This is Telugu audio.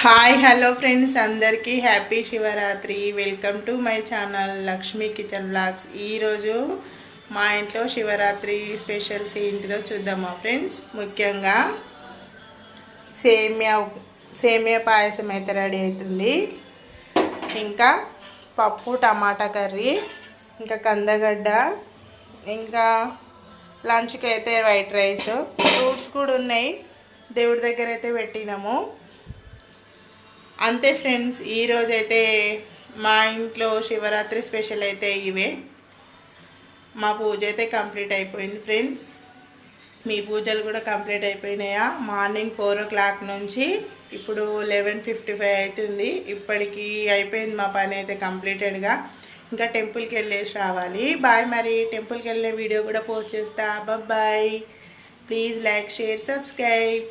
హాయ్ హలో ఫ్రెండ్స్, అందరికీ happy Shivaratri. Welcome to my channel Lakshmi kitchen blogs. ఈరోజు మా ఇంట్లో శివరాత్రి స్పెషల్స్ ఏంటిదో చూద్దామా ఫ్రెండ్స్. ముఖ్యంగా సేమియా పాయసం అయితే రెడీ అవుతుంది. ఇంకా పప్పు టమాటా కర్రీ, ఇంకా కందగడ్డ, ఇంకా లంచ్కి అయితే వైట్ రైస్, ఫ్రూట్స్ కూడా ఉన్నాయి. దేవుడి దగ్గర అయితే పెట్టినాము. అంతే ఫ్రెండ్స్, ఈరోజైతే మా ఇంట్లో శివరాత్రి స్పెషల్ అయితే ఇవే. మా పూజ అయితే కంప్లీట్ అయిపోయింది ఫ్రెండ్స్. మీ పూజలు కూడా కంప్లీట్ అయిపోయినాయా? మార్నింగ్ 4 o'clock నుంచి ఇప్పుడు 11:55 అవుతుంది. ఇప్పటికీ అయిపోయింది మా పని అయితే కంప్లీటెడ్గా. ఇంకా టెంపుల్కి వెళ్ళేసి రావాలి. బాయ్. మరి టెంపుల్కి వెళ్ళే వీడియో కూడా పోస్ట్ చేస్తా. Bye. Please like, share, subscribe.